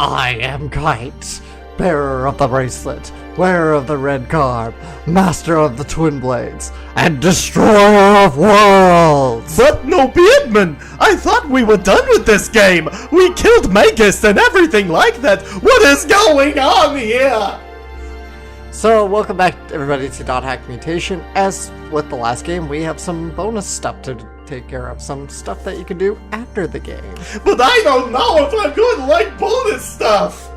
I am Kite, bearer of the bracelet, wearer of the red garb, master of the twin blades, and destroyer of worlds! But no Beardman! I thought we were done with this game! We killed Magus and everything like that! What is going on here? So, welcome back everybody to .hack Mutation. As with the last game, we have some bonus stuff to take care of. Some stuff that you can do after the game. But I don't know if I'm going to like bonus stuff!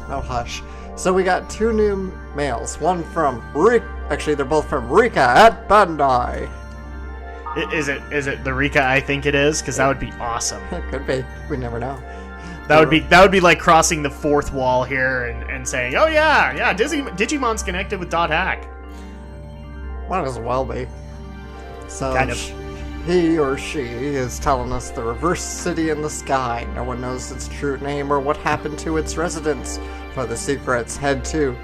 Oh, hush. So we got two new mails. One from Rika. Actually, they're both from Rika at Bandai. Is it the Rika I think it is? Because that would be awesome. It could be. We never know. That would be like crossing the fourth wall here and saying, oh yeah, Digimon's connected with .hack. Might as well be. So Kind of. He or she is telling us the reverse city in the sky. No one knows its true name or what happened to its residents. For the secrets, head to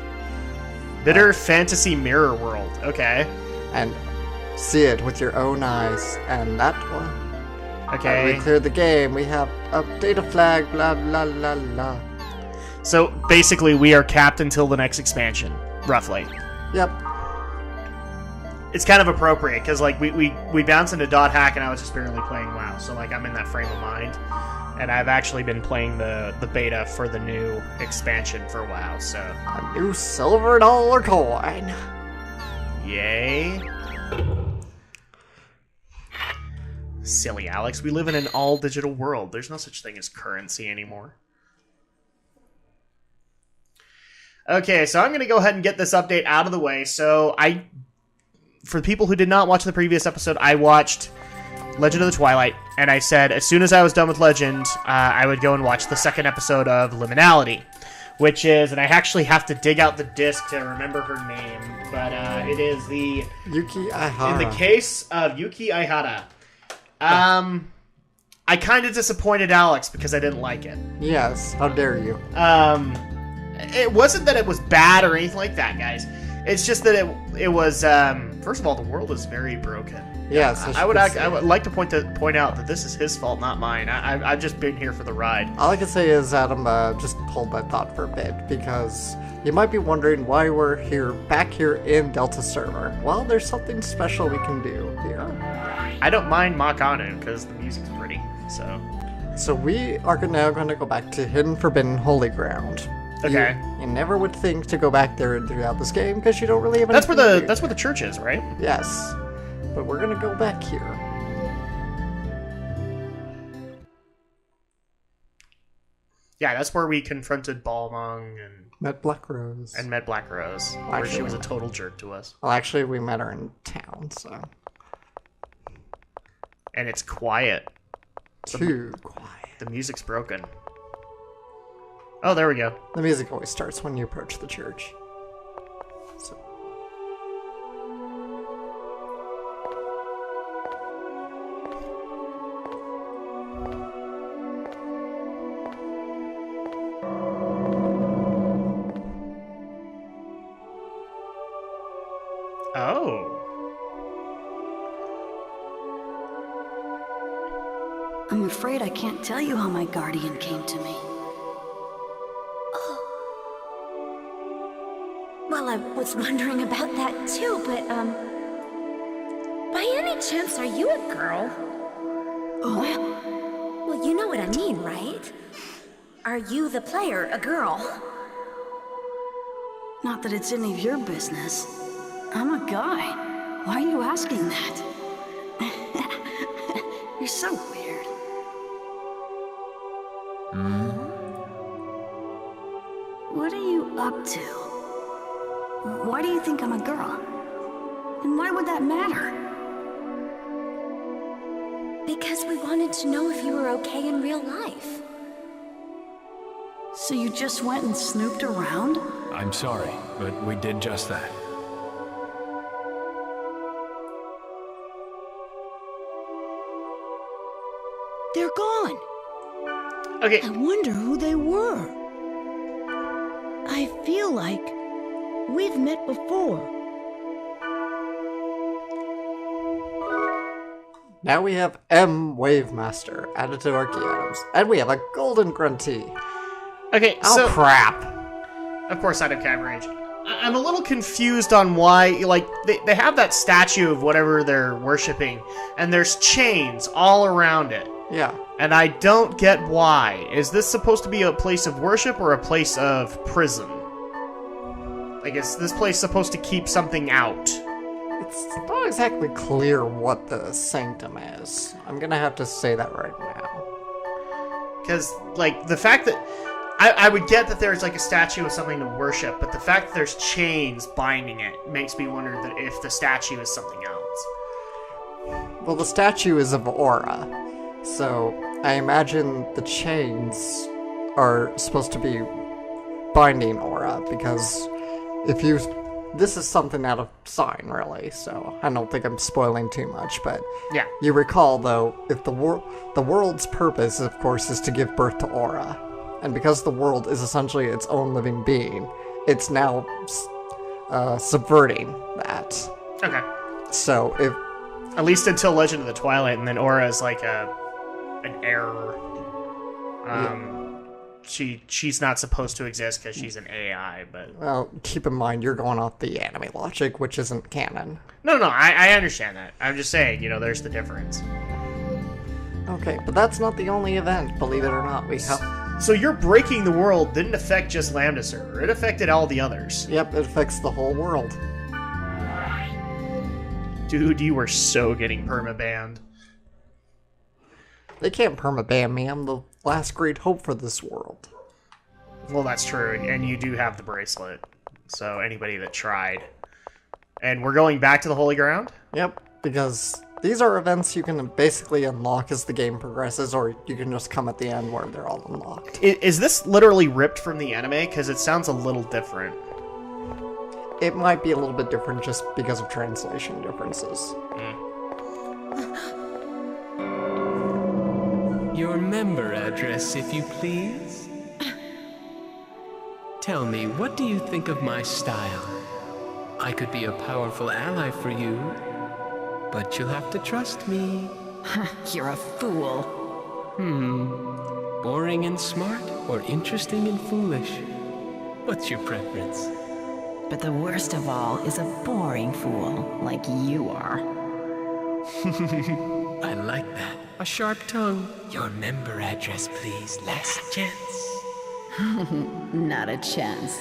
Bitter Fantasy Mirror World. Okay. and see it with your own eyes. And that one. Okay. We cleared the game. We have a data flag. Blah blah blah blah. So basically, we are capped until the next expansion, roughly. Yep. It's kind of appropriate because like we bounced into .hack and I was just barely playing WoW, so like I'm in that frame of mind, and I've actually been playing the beta for the new expansion for WoW. So A new silver dollar coin. yay! Silly Alex, we live in an all digital world. There's no such thing as currency anymore. Okay, so I'm going to go ahead and get this update out of the way. So for the people who did not watch the previous episode, I watched Legend of the Twilight, and I said as soon as I was done with Legend, I would go and watch the second episode of Liminality, which is, and I actually have to dig out the disc to remember her name, but it is the Yuki Ihara. in the case of Yuki Ihara. I kind of disappointed Alex because I didn't like it. Yes, how dare you? It wasn't that it was bad or anything like that, guys. It's just that it was. First of all, the world is very broken. Yes, I would like to point out that this is his fault, not mine. I've just been here for the ride. All I can say is, Adam, just hold that thought for a bit, because you might be wondering why we're back here in Delta Server. Well, there's something special we can do here. I don't mind Makanu because the music's pretty. So we are now going to go back to Hidden Forbidden Holy Ground. Okay. You never would think to go back there throughout this game because you don't really have That's anything to do. where the church is, right? Yes, but we're gonna go back here. Yeah, that's where we confronted Balmung and Met Black Rose. met Black Rose, where Actually, she was a total jerk to us. Well, actually, we met her in town, so And it's quiet. too quiet. The music's broken. Oh, there we go. The music always starts when you approach the church. So. Oh. I'm afraid I can't tell you how my guardian came to me. Well, I was wondering about that too, but, by any chance, are you a girl? Oh, Well, you know what I mean, right? Are you, the player, a girl? not that it's any of your business. I'm a guy. Why are you asking that? You're so weird. What are you up to? Why do you think I'm a girl? And why would that matter? Because we wanted to know if you were okay in real life. So you just went and snooped around? I'm sorry, but we did just that. They're gone. Okay. I wonder who they were. I feel like we've met before. Now we have M Wavemaster added to our key items. And we have a Golden Grunty. Okay, Oh, so... crap. Of course, out of camera range. I'm a little confused on why, like, they have that statue of whatever they're worshipping, and there's chains all around it. Yeah. And I don't get why. Is this supposed to be a place of worship or a place of prison? Like, is this place supposed to keep something out? It's not exactly clear what the sanctum is. I'm gonna have to say that right now. Because, like, the fact that... I would get that there's, like, a statue of something to worship, but the fact that there's chains binding it makes me wonder that if the statue is something else. Well, the statue is of aura, so I imagine the chains are supposed to be binding aura, because if you... This is something out of Sign, really, so I don't think I'm spoiling too much, but... Yeah. You recall, though, if the world's purpose, of course, is to give birth to aura. And because the world is essentially its own living being, it's now subverting that. Okay. So if... At least until Legend of the Twilight, and then Aura is like an error. She's not supposed to exist because she's an AI, but... Well, keep in mind, you're going off the anime logic, which isn't canon. No, I understand that. I'm just saying, there's the difference. Okay, but that's not the only event, believe it or not. We have... So your breaking the world didn't affect just Lambda Server. It affected all the others. Yep, it affects the whole world. Dude, you were so getting perma-banned. They can't perma-ban me. I'm the last great hope for this world. Well, that's true, and you do have the bracelet. So anybody that tried. And we're going back to the Holy Ground? Yep, because these are events you can basically unlock as the game progresses, or you can just come at the end where they're all unlocked. Is this literally ripped from the anime? Because it sounds a little different. It might be a little bit different just because of translation differences. Your member address, if you please. Tell me, what do you think of my style? I could be a powerful ally for you, but you'll have to trust me. You're a fool. Boring and smart, or interesting and foolish? What's your preference? But the worst of all is a boring fool, like you are. I like that. A sharp tongue. Your member address, please. Last chance. Not a chance.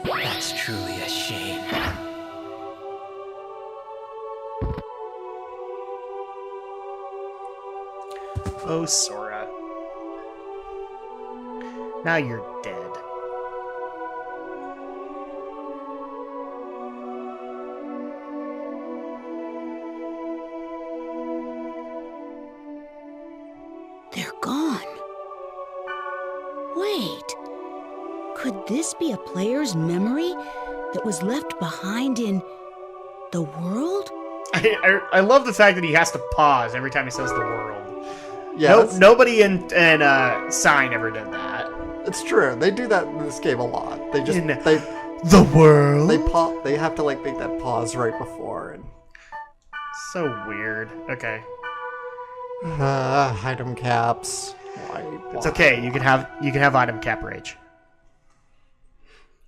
That's truly a shame. Oh, Sora. Now you're dead. They're gone. Wait. Could this be a player's memory that was left behind in the world? I love the fact that he has to pause every time he says the world. Yeah, Nobody in Sign ever did that. it's true. They do that in this game a lot. They just... The world? They have to, like, make that pause right before, and... So weird. Okay. Item caps. Why? It's okay. You can have item cap rage.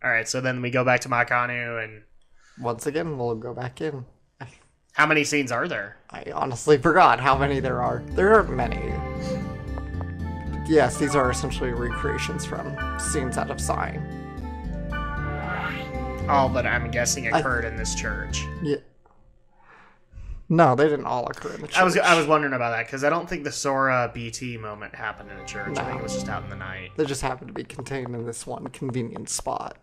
Alright, so then we go back to Makanu, and... Once again, we'll go back in. How many scenes are there? I honestly forgot how many there are. There aren't many. Yes, these are essentially recreations from scenes out of Sign. All that I'm guessing occurred in this church. Yeah. No, they didn't all occur in the church. I was wondering about that, because I don't think the Sora BT moment happened in a church. No. I think it was just out in the night. They just happen to be contained in this one convenient spot.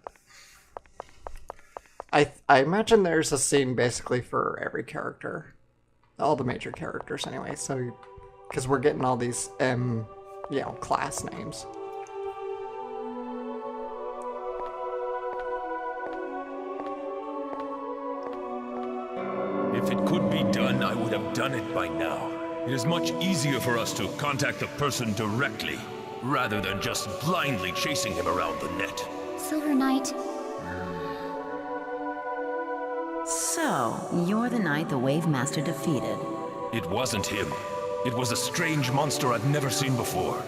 I imagine there's a scene basically for every character. All the major characters, anyway. So, because we're getting all these, class names. If it could be done, I would have done it by now. It is much easier for us to contact a person directly, rather than just blindly chasing him around the net. Silver Knight, So, you're the knight the Wave Master defeated. It wasn't him. It was a strange monster I've never seen before.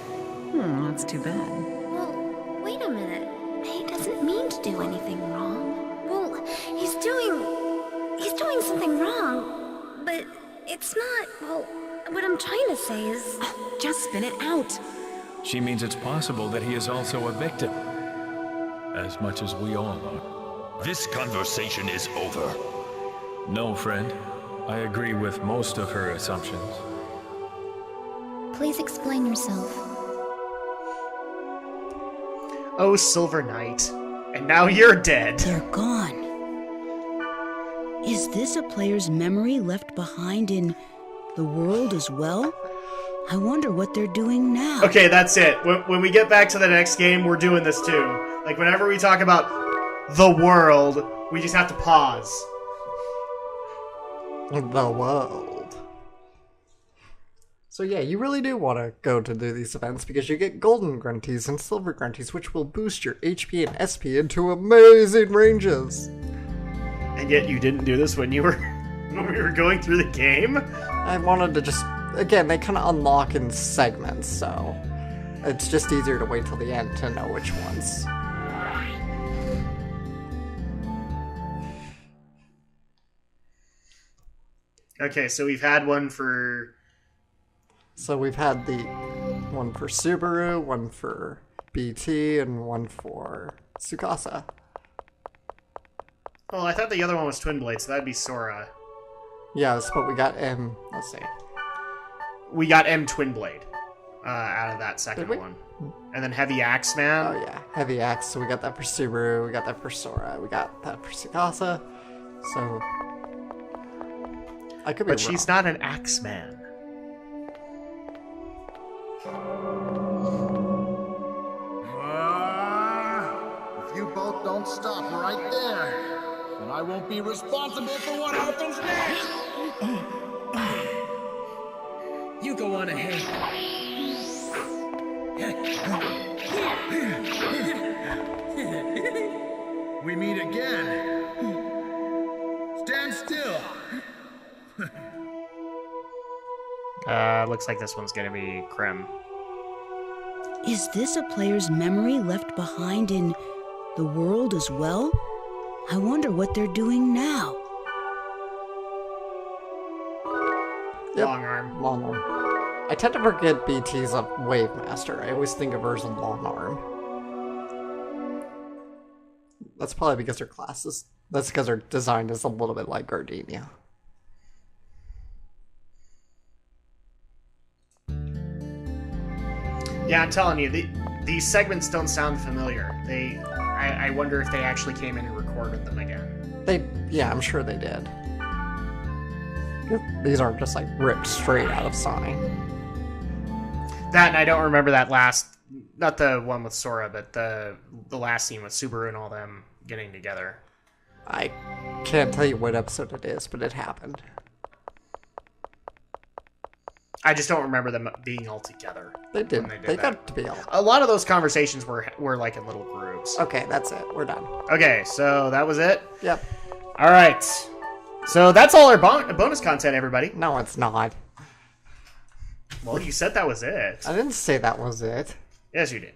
That's too bad. well, wait a minute. He doesn't mean to do anything wrong. Well, he's doing something wrong, but it's not, well, what I'm trying to say is... Just spin it out. She means it's possible that he is also a victim. As much as we all are. This conversation is over. No, friend. I agree with most of her assumptions. Please explain yourself. Oh, Silver Knight. And now you're dead. They're gone. Is this a player's memory left behind in the world as well? I wonder what they're doing now. Okay, that's it. When we get back to the next game, we're doing this too. Like, whenever we talk about the world, we just have to pause. The world. So yeah, you really do want to go to do these events because you get golden grunties and silver grunties, which will boost your HP and SP into amazing ranges. And yet you didn't do this when we were going through the game? I wanted to just... Again, they kind of unlock in segments, so... It's just easier to wait till the end to know which ones. Okay, so we've had one for... So we've had the one for Subaru, one for BT, and one for Tsukasa. Well, I thought the other one was Twin Blade, so that'd be Sora. Yes, but we got M. Let's see. We got M Twin Blade out of that second Did we? one. And then Heavy Axe Man. Oh yeah, Heavy Axe. So we got that for Subaru, we got that for Sora, we got that for Tsukasa. So I could be But wrong. she's not an Axe Man. If you both don't stop right there, then I won't be responsible for what happens next! You go on ahead. We meet again. Stand still. Looks like this one's gonna be Krem. Is this a player's memory left behind in the world as well? I wonder what they're doing now. Yep. Long arm. Long arm. I tend to forget BT's a Wave Master. I always think of her as a long arm. That's probably because her class is... That's because her design is a little bit like Gardenia. Yeah, I'm telling you, these segments don't sound familiar. I wonder if they actually came in and recorded them again. Yeah, I'm sure they did. These aren't just like ripped straight out of Sonic. That, and I don't remember that last, not the one with Sora, but the last scene with Subaru and all them getting together. I can't tell you what episode it is, but it happened. I just don't remember them being all together. They did. They that. got to be all. A lot of those conversations were like in little groups. Okay, that's it. We're done. Okay, so that was it? Yep. All right. So that's all our bonus content, everybody. No, it's not. Well, you said that was it. I didn't say that was it. Yes, you did.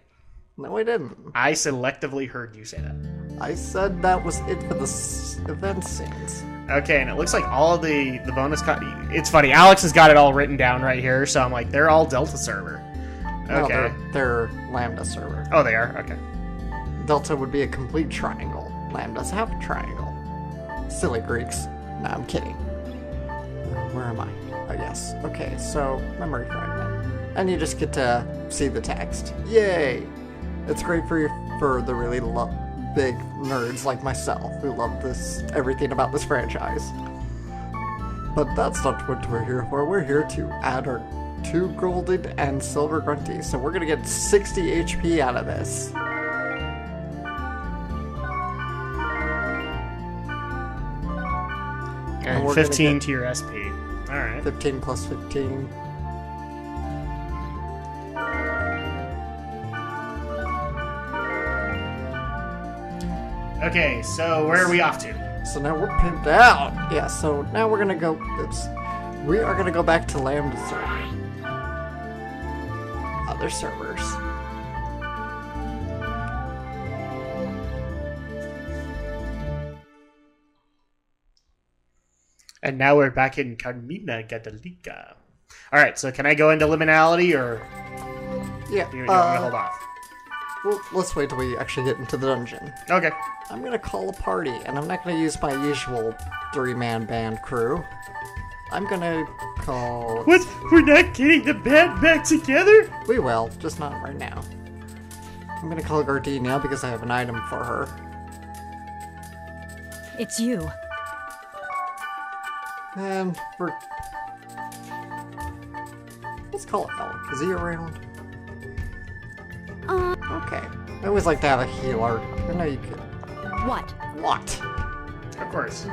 No, I didn't. I selectively heard you say that. I said that was it for the event scenes. Okay, and it looks like all of the bonus it's funny, Alex has got it all written down right here, so I'm like, they're all Delta server. Okay. No, they're Lambda server. Oh, they are? Okay. Delta would be a complete triangle. Lambda's half a triangle. Silly Greeks. No, I'm kidding. Where am I? Oh, yes. Okay, so memory fragment. And you just get to see the text. Yay! It's great for the really big nerds like myself who love everything about this franchise. But that's not what we're here for. We're here to add our 2 golden and silver grunties. So we're gonna get 60 HP out of this. And 15 to your SP. Alright. 15 plus 15. Okay, so where are we off to? So now we're pimped out. Yeah, so now we're gonna go... Oops. We are gonna go back to Lambda server. Other servers. And now we're back in Carmina Gadalica. Alright, so can I go into liminality, or Yeah. you want to hold off? Well, let's wait till we actually get into the dungeon. Okay. I'm gonna call a party, and I'm not gonna use my usual 3-man band crew. I'm gonna call... What? We're not getting the band back together? We will, just not right now. I'm gonna call Gardenia because I have an item for her. It's you. And we're... Let's call it Ellen. Is he around? Okay. I always like to have a healer. I know you could... What? What? Of course.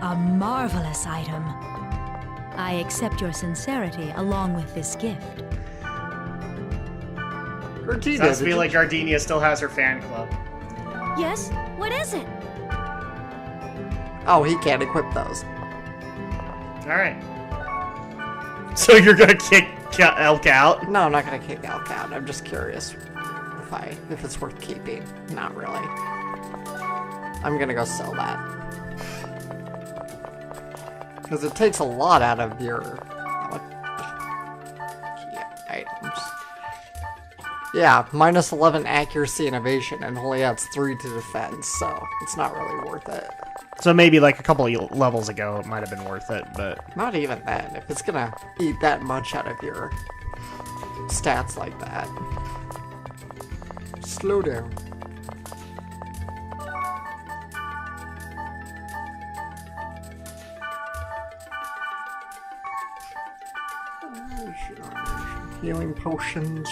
A marvelous item. I accept your sincerity along with this gift. Gardenia, Sounds to did me you- like Gardenia still has her fan club. Yes? What is it? Oh, he can't equip those. Alright. So you're gonna kick Elk out? No, I'm not gonna kick Elk out. I'm just curious if it's worth keeping. Not really. I'm gonna go sell that. Because it takes a lot out of your items. Yeah, minus 11 accuracy and evasion, and only adds 3 to defense, so it's not really worth it. So maybe like a couple of levels ago it might have been worth it, but... Not even then, if it's gonna eat that much out of your stats like that. Slow down. Healing potions.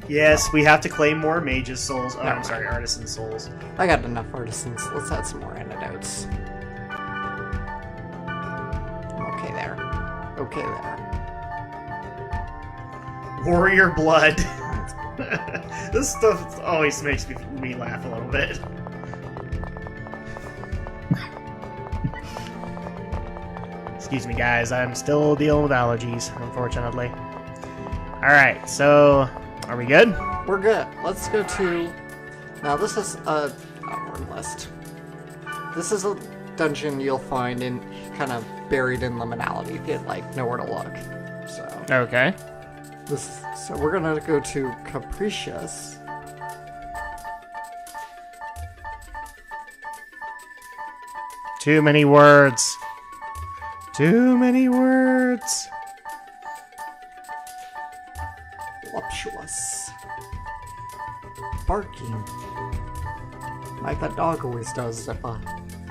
Yes, we have to claim more mages' souls. Oh, I'm sorry, artisan souls. I got enough artisans. Let's add some more antidotes. Okay there. Okay there. Warrior blood. This stuff always makes me laugh a little bit. Excuse me, guys. I'm still dealing with allergies, unfortunately. Alright, so... Are we good? We're good. Let's go to... Now, this is a outward list. This is a dungeon you'll find in kind of buried in liminality if you like nowhere to look. So... Okay. So we're gonna go to Capricious. Too many words. Too many words. Voluptuous. Barking. Like that dog always does, Zippa.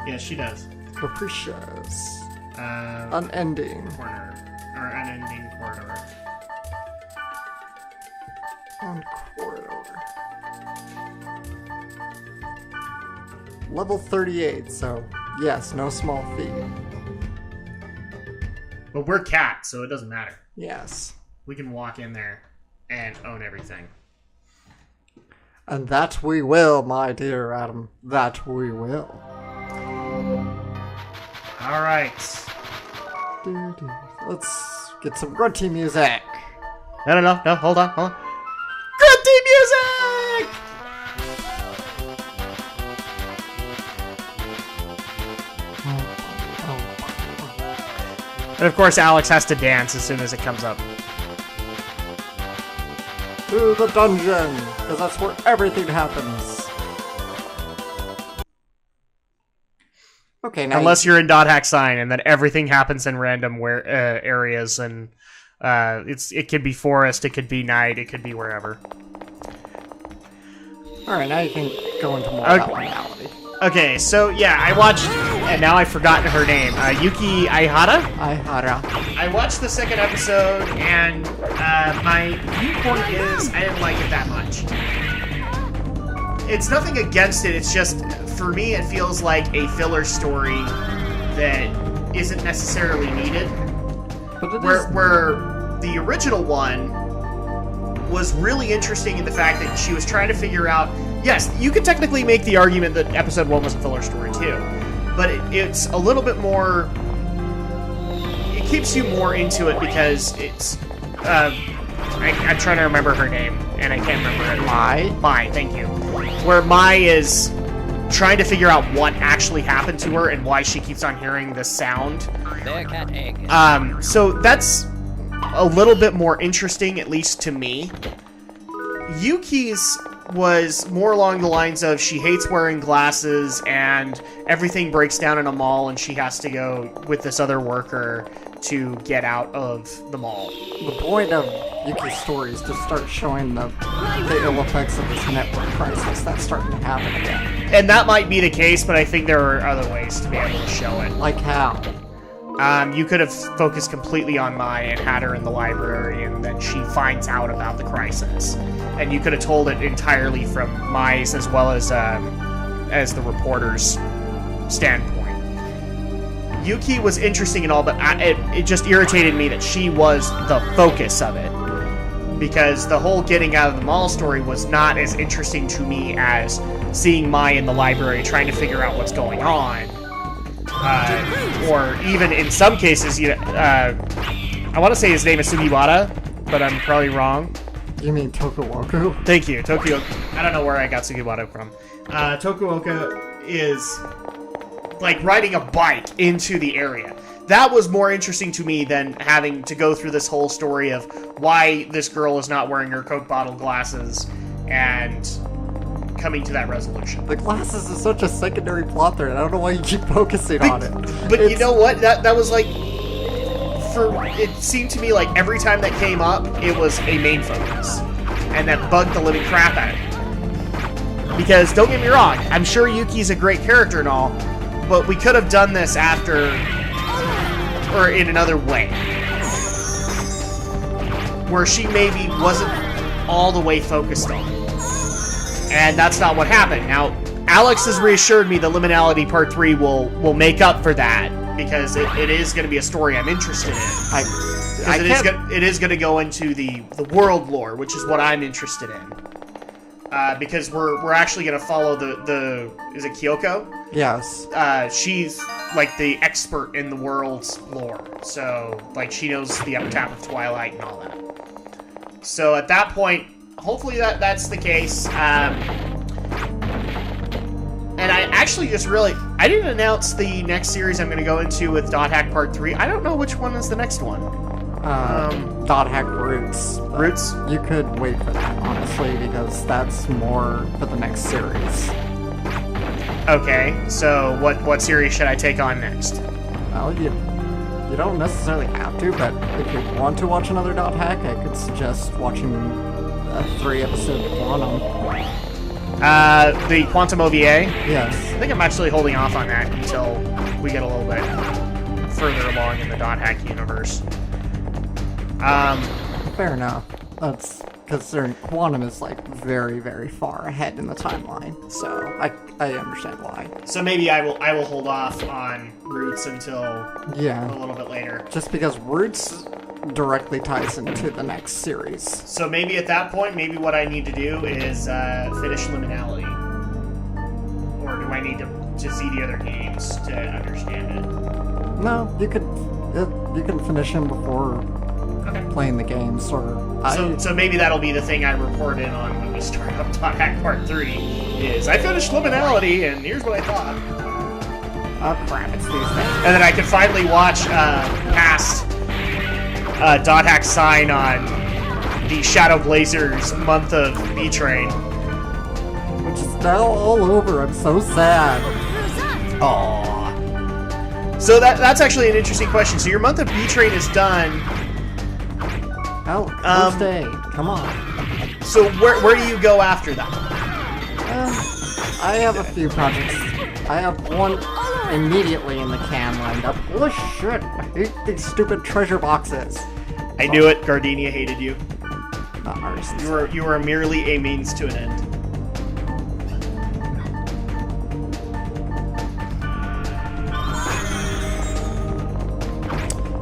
Yes, she does. Capricious. Unending. Corner. Or unending corridor. And corridor. Level 38, so yes, no small feat. But we're cats, so it doesn't matter. Yes. We can walk in there and own everything. And that we will, my dear Adam. That we will. Alright. Let's get some grunty music. No, hold on. Grunty music! And of course, Alex has to dance as soon as it comes up. To the dungeon, because that's where everything happens. Okay, now unless you're in Dot Hack Sign, and then everything happens in random areas, and it could be forest, it could be night, it could be wherever. All right, now you can go into more about reality. Okay, so yeah, I watched, and now I've forgotten her name. Yuki Aihara? I watched the second episode, and my viewpoint is I didn't like it that much. It's nothing against it, it's just, for me, it feels like a filler story that isn't necessarily needed. But where the original one was really interesting in the fact that she was trying to figure out... Yes, you could technically make the argument that episode 1 was a filler story too, but it's a little bit more... It keeps you more into it because it's... I'm trying to remember her name, and I can't remember it. Mai, thank you. Where Mai is trying to figure out what actually happened to her and why she keeps on hearing this sound. So that's a little bit more interesting, at least to me. Yuki's was more along the lines of she hates wearing glasses and everything breaks down in a mall and she has to go with this other worker to get out of the mall. The point of Yuki's story is to start showing the ill effects of this network crisis that's starting to happen again. And that might be the case, but I think there are other ways to be able to show it. Like how? You could have focused completely on Mai and had her in the library, and then she finds out about the crisis. And you could have told it entirely from Mai's as well as the reporter's standpoint. Yuki was interesting and all, but it just irritated me that she was the focus of it. Because the whole getting out of the mall story was not as interesting to me as seeing Mai in the library trying to figure out what's going on. Or even in some cases, I want to say his name is Sugiwara, but I'm probably wrong. You mean Tokuoka? Thank you, Tokyo. I don't know where I got Sugiwara from. Tokuoka is like riding a bike into the area. That was more interesting to me than having to go through this whole story of why this girl is not wearing her Coke bottle glasses and coming to that resolution. The glasses is such a secondary plot thread. I don't know why you keep focusing on it. But you know what? That was like... It seemed to me like every time that came up, it was a main focus. And that bugged the living crap out of me. Because, don't get me wrong, I'm sure Yuki's a great character and all, but we could have done this after... or in another way. Where she maybe wasn't all the way focused on. And that's not what happened. Now, Alex has reassured me that Liminality Part 3 will make up for that, because it is going to be a story I'm interested in. It is going to go into the world lore, which is what I'm interested in. Because we're actually going to follow the is it Kyoko? Yes. She's like the expert in the world's lore. So, like, she knows the epitaph of Twilight and all that. So at that point, hopefully that's the case. And I actually just I didn't announce the next series I'm going to go into with Dot Hack Part 3. I don't know which one is the next one. Dot Hack Roots. Roots? You could wait for that, honestly, because that's more for the next series. Okay, so what series should I take on next? Well, you don't necessarily have to, but if you want to watch another Dot Hack, I could suggest watching a 3-episode Quantum. The Quantum OVA? Yes. I think I'm actually holding off on that until we get a little bit further along in the Dot Hack universe. Fair enough. That's considering Quantum is like very, very far ahead in the timeline, so I understand why. So maybe I will hold off on Roots until a little bit later. Just because Roots directly ties into the next series. So maybe at that point, maybe what I need to do is finish Liminality. Or do I need to see the other games to understand it? No, you can finish them before playing the games, or... So maybe that'll be the thing I report in on when we start up Dot Hack Part 3, is I finished Liminality, and here's what I thought. Oh crap, it's these things. And then I can finally watch past Dot Hack sign on the Shadow Blazers month of B-Train. Which is now all over, I'm so sad. Aww. So that's actually an interesting question. So your month of B-Train is done. Oh, first aid. Come on. So where do you go after that? I have a few projects. I have one immediately in the can lined up. Oh shit! I hate these stupid treasure boxes. I knew it. Gardenia hated you. Not artists. You were merely a means to an end.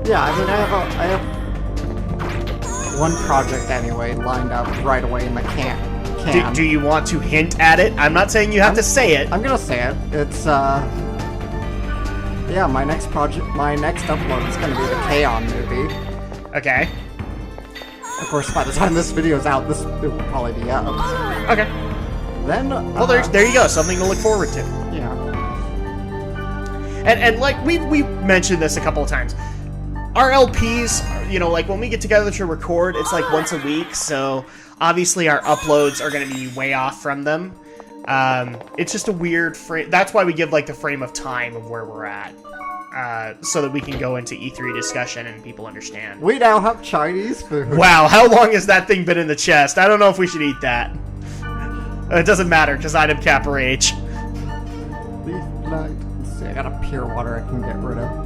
Yeah, I mean, I have one project anyway lined up right away in the can. Do you want to hint at it? I'm not saying you have to say it. I'm gonna say it. It's Yeah, my next upload is going to be the K-On! Movie. Okay. Of course, by the time this video's out, it will probably be out. Okay. Then, well, there you go. Something to look forward to. Yeah. And like we mentioned this a couple of times, our LPs, like when we get together to record, it's like once a week. So obviously our uploads are going to be way off from them. It's just a weird frame. That's why we give like the frame of time of where we're at, so that we can go into E3 discussion and people understand. We now have Chinese food. Wow, how long has that thing been in the chest? I don't know if we should eat that. It doesn't matter because item cap rage. Let's see, I got a pure water I can get rid of.